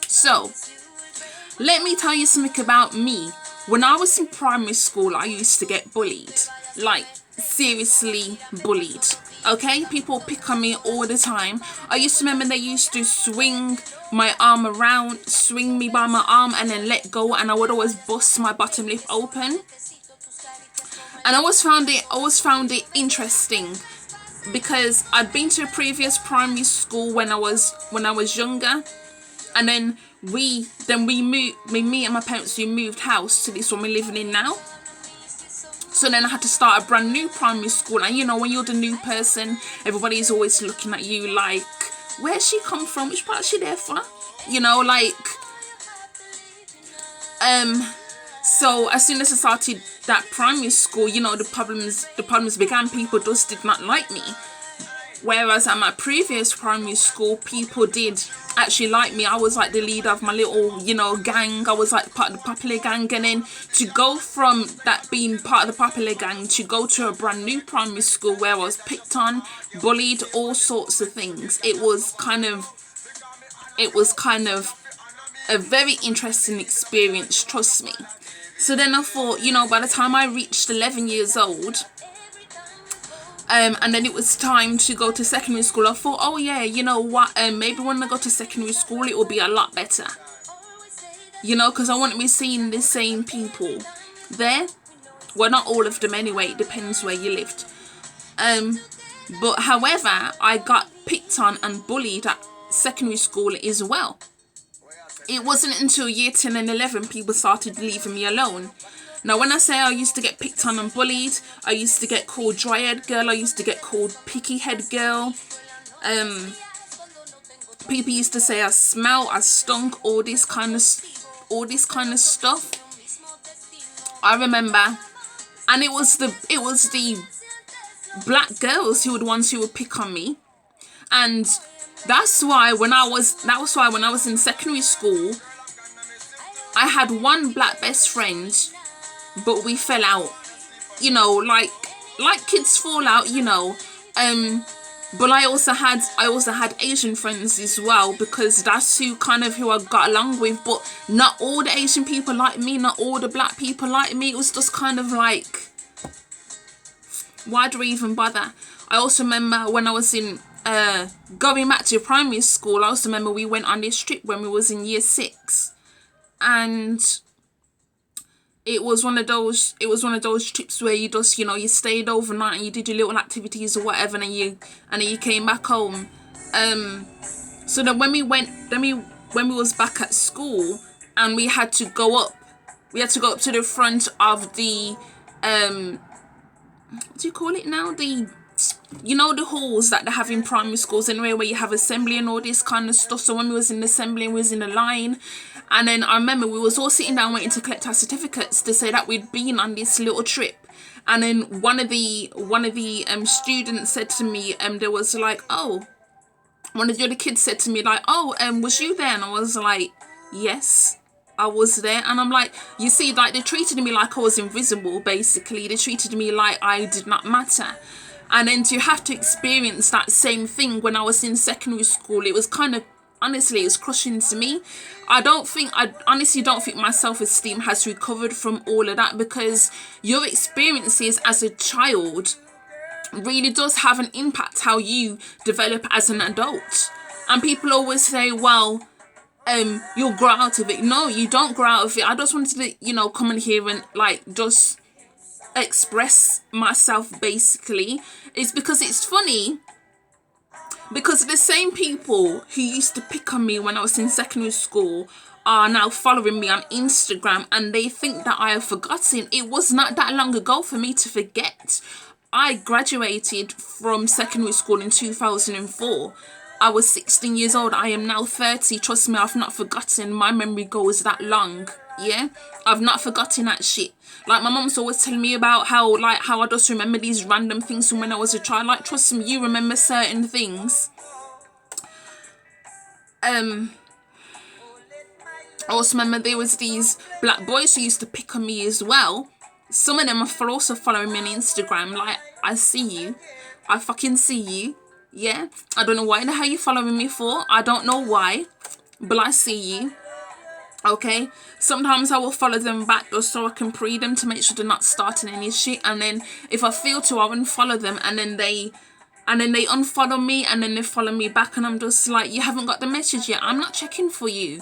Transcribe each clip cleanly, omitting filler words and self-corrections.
So, let me tell you something about me. When I was in primary school, I used to get bullied. Like, seriously bullied. Okay? People pick on me all the time. I used to remember they used to swing my arm around, swing me by my arm, and then let go, and I would always bust my bottom lip open. And I always found it interesting because I'd been to a previous primary school when I was younger, and then me and my parents, we moved house to this one we're living in now. So then I had to start a brand new primary school, and you know, when you're the new person, everybody's always looking at you like, where's she come from, which part's she there for, you know, like. So as soon as I started that primary school, you know, the problems began. People just did not like me. Whereas at my previous primary school, people did actually like me. I was like the leader of my little, you know, gang. I was like part of the popular gang. And then to go from that being part of the popular gang to go to a brand new primary school where I was picked on, bullied, all sorts of things. It was kind of a very interesting experience, trust me. So then I thought, you know, by the time I reached 11 years old, and then it was time to go to secondary school, I thought, oh yeah, you know what, maybe when I go to secondary school, it will be a lot better. You know, because I want to be seeing the same people there. Well, not all of them anyway, it depends where you lived. But however, I got picked on and bullied at secondary school as well. It wasn't until year 10 and 11 people started leaving me alone. Now, when I say I used to get picked on and bullied, I used to get called dry-head girl, I used to get called picky-head girl. People used to say I smell, I stunk, all this kind of stuff. I remember, and it was the black girls who were the ones who would pick on me. And that's why when I was in secondary school, I had one black best friend, but we fell out. You know, like kids fall out, you know. But I also had Asian friends as well, because that's who I got along with. But not all the Asian people like me, not all the black people like me. It was just kind of like, why do we even bother? I also remember when I was in going back to primary school, I also remember we went on this trip when we was in year 6, and it was one of those trips where you just, you know, you stayed overnight and you did your little activities or whatever, and then you came back home. So then when we was back at school, and we had to go up to the front of the what do you call it now, you know, the halls that they have in primary schools anyway, where you have assembly and all this kind of stuff. So when we was in assembly, we was in a line, and then I remember we was all sitting down waiting to collect our certificates to say that we'd been on this little trip. And then one of the students said to me, there was like, oh, one of the other kids said to me like, oh, was you there? And I was like, yes, I was there. And I'm like, you see, like, they treated me like I was invisible, basically. They treated me like I did not matter. And then to have to experience that same thing when I was in secondary school, it was kind of, honestly, it was crushing to me. I honestly don't think my self-esteem has recovered from all of that, because your experiences as a child really does have an impact how you develop as an adult. And people always say, well, you'll grow out of it. No, you don't grow out of it. I just wanted to, you know, come in here and like just express myself, basically. It's because it's funny, because the same people who used to pick on me when I was in secondary school are now following me on Instagram, and they think that I have forgotten. It was not that long ago for me to forget. I graduated from secondary school in 2004. I was 16 years old. I am now 30. Trust me, I've not forgotten. My memory goes that long. Yeah, I've not forgotten that shit. Like, my mom's always telling me about how I just remember these random things from when I was a child. Like, trust me, you remember certain things. I also remember there was these black boys who used to pick on me as well. Some of them are also following me on Instagram. Like, I see you. I fucking see you. Yeah, I don't know why the hell you're following me for. I don't know why. but I see you. Okay, sometimes I will follow them back just so I can pre them to make sure they're not starting any shit. And then if I feel to, I unfollow them, and then they unfollow me, and then they follow me back, and I'm just like, you haven't got the message yet. I'm not checking for you.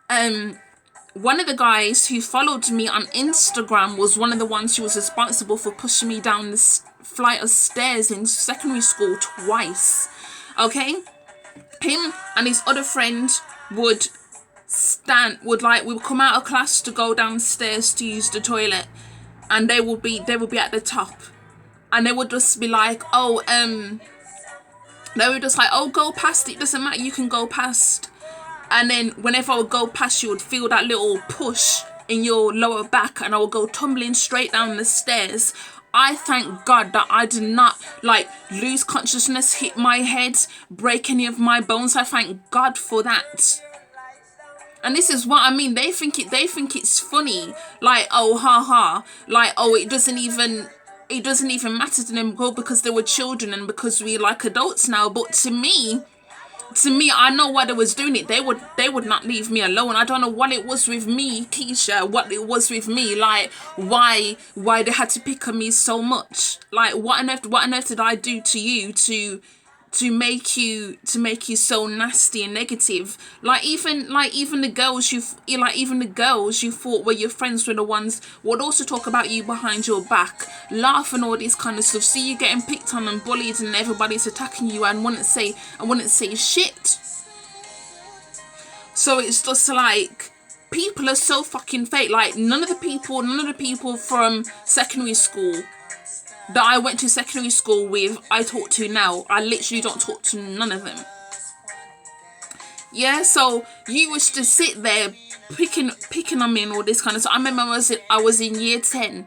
One of the guys who followed me on Instagram was one of the ones who was responsible for pushing me down this flight of stairs in secondary school twice. Okay, him and his other friend would we would come out of class to go downstairs to use the toilet, and they would be at the top, and they would just be like, oh, they were just like, oh, go past, it doesn't matter, you can go past. And then whenever I would go past, you would feel that little push in your lower back, and I would go tumbling straight down the stairs. I thank God that I did not like lose consciousness, hit my head, break any of my bones. I thank God for that. And this is what I mean. They think it's funny. Like, oh, ha ha. Like, oh, it doesn't even matter to them, because they were children and because we like adults now. But to me, I know why they was doing it. They would not leave me alone. I don't know what it was with me, Keisha. What it was with me. Like, why they had to pick on me so much. Like, what on earth did I do to you to make you so nasty and negative? Like even the girls you thought were your friends were the ones would also talk about you behind your back, laugh and all this kind of stuff. See you getting picked on and bullied, and everybody's attacking you and wouldn't say shit. So it's just like, people are so fucking fake. Like, none of the people from secondary school that I went to secondary school with, I talk to now. I literally don't talk to none of them. Yeah, so you used to sit there picking on me and all this kind of stuff. I remember I was in year 10,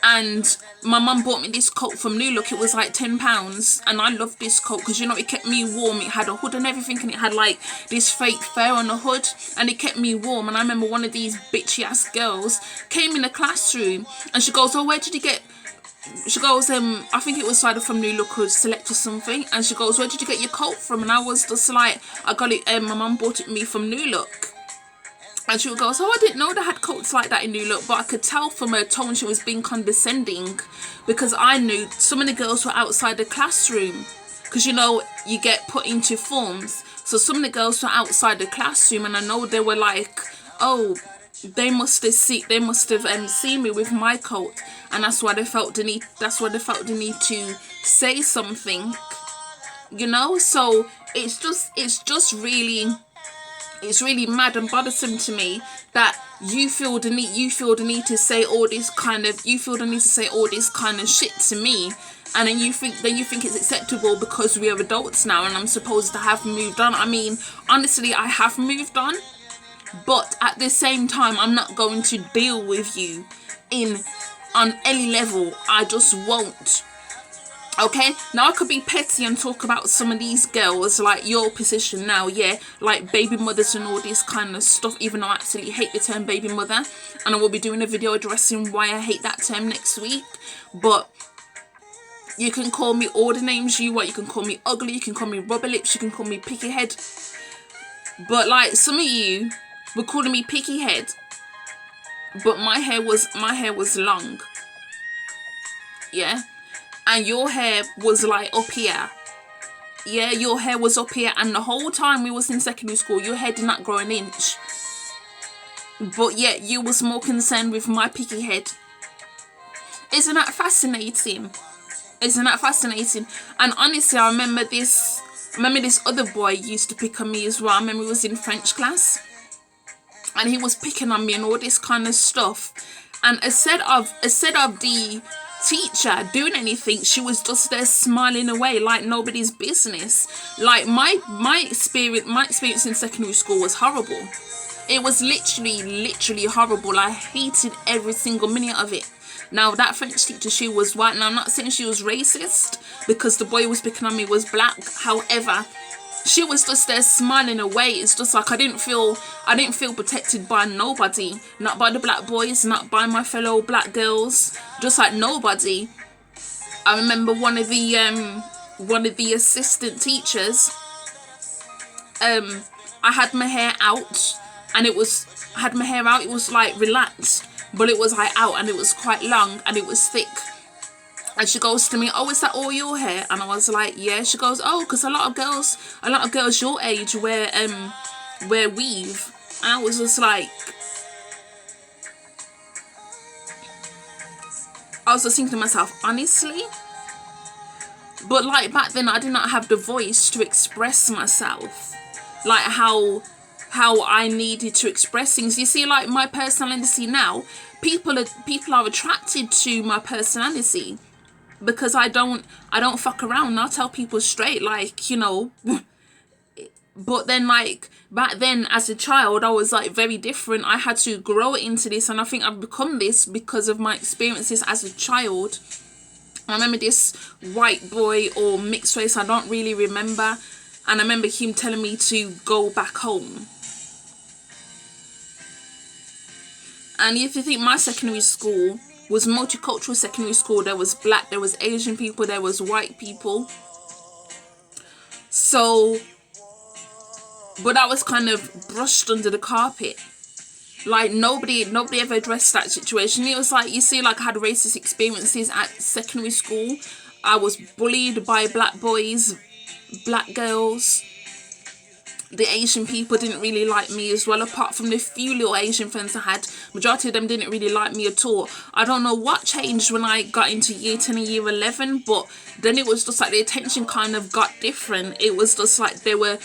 and my mum bought me this coat from New Look. It was like £10, and I loved this coat because, you know, it kept me warm. It had a hood and everything, and it had like this fake fur on the hood, and it kept me warm. And I remember one of these bitchy ass girls came in the classroom, and she goes, oh, where did you get... She goes, I think it was either from New Look or Select or something. And she goes, where did you get your coat from? And I was just like, I got it, my mum bought it me from New Look. And she goes, oh, I didn't know they had coats like that in New Look. But I could tell from her tone she was being condescending, because I knew some of the girls were outside the classroom. Because, you know, you get put into forms. So some of the girls were outside the classroom, and I know they were like, oh, they must have seen me with my coat, and that's why they felt the need to say something, you know. So it's just really mad and bothersome to me that you feel the need to say all this kind of shit to me, and then you think it's acceptable because we are adults now and I'm supposed to have moved on. I mean, honestly, I have moved on. But at the same time, I'm not going to deal with you on any level. I just won't. Okay? Now, I could be petty and talk about some of these girls, like your position now, yeah? Like baby mothers and all this kind of stuff, even though I absolutely hate the term baby mother. And I will be doing a video addressing why I hate that term next week. But you can call me all the names you want. You can call me ugly. You can call me rubber lips. You can call me picky head. But like, some of you were calling me picky head, but my hair was long, yeah, and your hair was like up here, yeah, your hair was up here, and the whole time we was in secondary school, your hair did not grow an inch, but yet you was more concerned with my picky head. Isn't that fascinating? And honestly, I remember this other boy used to pick on me as well. I remember he was in French class, and he was picking on me and all this kind of stuff. And instead of the teacher doing anything, she was just there smiling away like nobody's business. Like my experience in secondary school was horrible. It was literally horrible. I hated every single minute of it. Now, that French teacher, she was white. Now, I'm not saying she was racist because the boy who was picking on me was black. However, she was just there smiling away. It's just like I didn't feel protected by nobody. Not by the black boys, not by my fellow black girls. Just like nobody. I remember one of the assistant teachers I had my hair out, and it was like relaxed, but it was like out, and it was quite long, and it was thick. And she goes to me, "Oh, is that all your hair?" And I was like, "Yeah." She goes, "Oh, because a lot of girls your age wear weave." And I was just like, I was just thinking to myself, honestly. But like back then, I did not have the voice to express myself, like how I needed to express things. You see, like my personality now, people are attracted to my personality because I don't fuck around. I'll tell people straight, like, you know. But then, like, back then as a child, I was like very different. I had to grow into this, and I think I've become this because of my experiences as a child. I remember this white boy or mixed race, I don't really remember, and I remember him telling me to go back home. And if you think, my secondary school was multicultural secondary school. There was black, there was Asian people, there was white people. So, but that was kind of brushed under the carpet. Like nobody ever addressed that situation. It was like, you see, like I had racist experiences at secondary school. I was bullied by black boys, black girls. The Asian people didn't really like me as well, apart from the few little Asian friends I had. Majority of them didn't really like me at all. I don't know what changed when I got into year 10 and year 11, but then it was just like the attention kind of got different. It was just like they were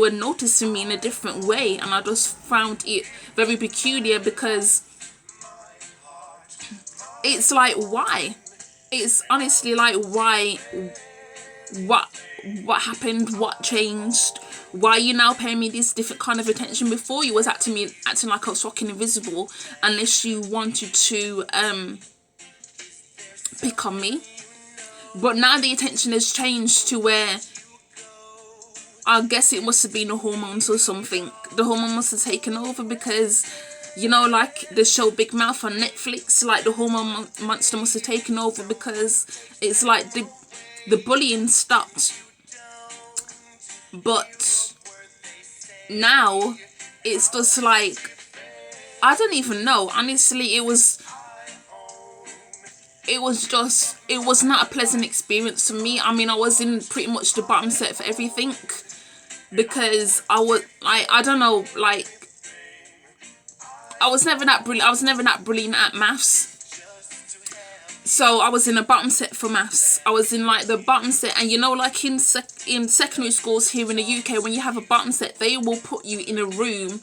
noticing me in a different way, and I just found it very peculiar, because it's like, why? It's honestly like, why? What happened? What changed? Why are you now paying me this different kind of attention? Before, you was acting like I was fucking invisible, unless you wanted to pick on me. But now the attention has changed to where, I guess it must have been the hormones or something. The hormone must have taken over, because, you know, like the show Big Mouth on Netflix, like the hormone monster must have taken over, because it's like the bullying stopped. But now it's just like, I don't even know. Honestly, it was not a pleasant experience for me. I mean, I was in pretty much the bottom set for everything, because I was like, I don't know, like I was never that brilliant at maths. So I was in a bottom set for maths. I was in like the bottom set, and you know, like in secondary schools here in the UK, when you have a bottom set, they will put you in a room.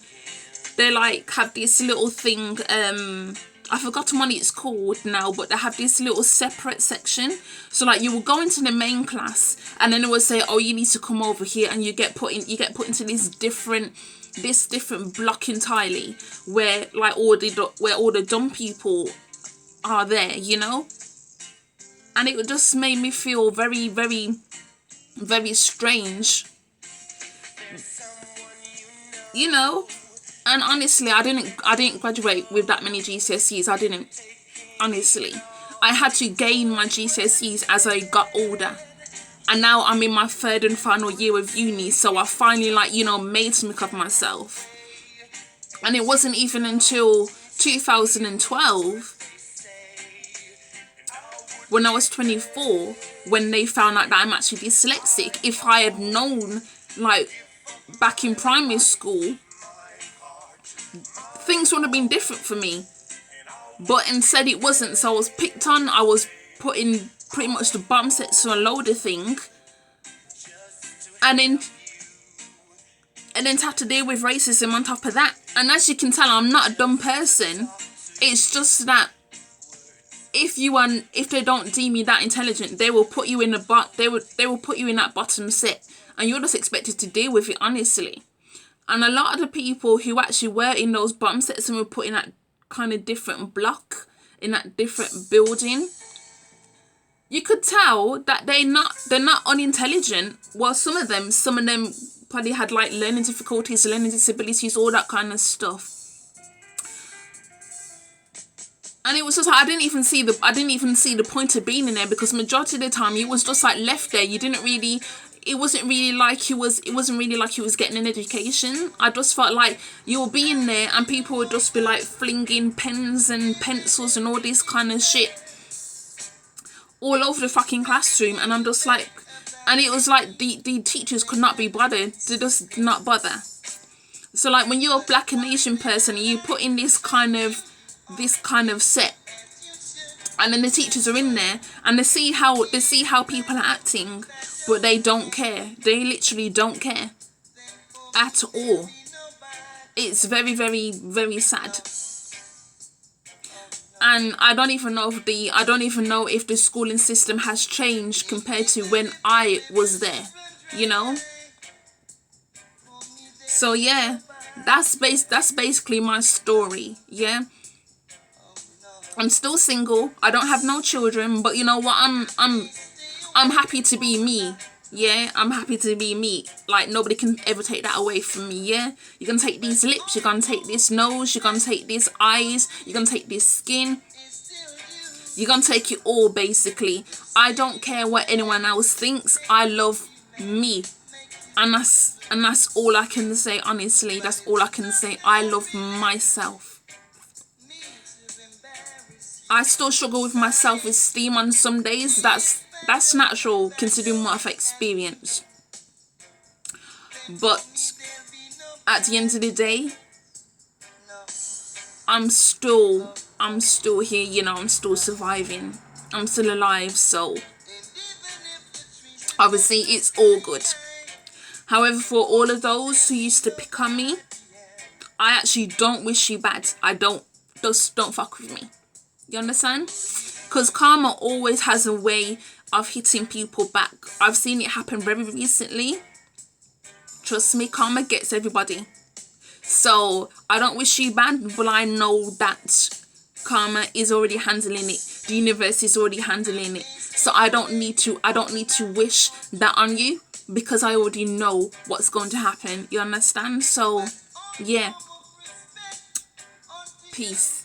They like have this little thing, I forgot what it's called now, but they have this little separate section. So like you will go into the main class, and then it will say, "Oh, you need to come over here," and you get put into this different block entirely, where like all the dumb people are there, you know. And it just made me feel very, very, very strange, you know. And honestly, I didn't graduate with that many GCSEs. I didn't. Honestly, I had to gain my GCSEs as I got older, and now I'm in my third and final year of uni. So I finally, like, you know, made something of myself. And it wasn't even until 2012, when I was 24, when they found out that I'm actually dyslexic. If I had known, like, back in primary school, things would have been different for me. But instead it wasn't. So I was picked on. I was put in pretty much the bottom sets for a load of things. And then to have to deal with racism on top of that. And as you can tell, I'm not a dumb person. It's just that if they don't deem you that intelligent, they will put you in they will put you in that bottom set, and you're just expected to deal with it, honestly. And a lot of the people who actually were in those bottom sets and were put in that kind of different block, in that different building, you could tell that they're not unintelligent. Well, some of them probably had like learning difficulties, learning disabilities, all that kind of stuff. And it was just like, I didn't even see the point of being in there, because majority of the time you was just like left there. You didn't really, it wasn't really like he was getting an education. I just felt like you were being there and people would just be like flinging pens and pencils and all this kind of shit all over the fucking classroom, and I'm just like, and it was like the teachers could not be bothered. They just did not bother. So like when you're a Black and Asian person and you put in this kind of set, and then the teachers are in there and they see how people are acting, but they don't care. They literally don't care at all. It's very, very, very sad. And I don't even know if the schooling system has changed compared to when I was there, you know. So yeah, that's basically my story. Yeah, I'm still single. I don't have no children, but you know what? I'm happy to be me. Yeah, I'm happy to be me. Like, nobody can ever take that away from me. Yeah, you're gonna take these lips, you're gonna take this nose, you're gonna take these eyes, you're gonna take this skin. You're gonna take it all, basically. I don't care what anyone else thinks. I love me, and that's all I can say. Honestly, that's all I can say. I love myself. I still struggle with my self-esteem on some days. That's natural considering what I've experienced. But at the end of the day, I'm still here, you know. I'm still surviving. I'm still alive, so obviously it's all good. However, for all of those who used to pick on me, I actually don't wish you bad. I don't. Just don't fuck with me. You understand? Because karma always has a way of hitting people back. I've seen it happen very recently. Trust me, karma gets everybody. So I don't wish you bad, but I know that karma is already handling it. The universe is already handling it. So I don't need to wish that on you, because I already know what's going to happen. You understand? So yeah. Peace.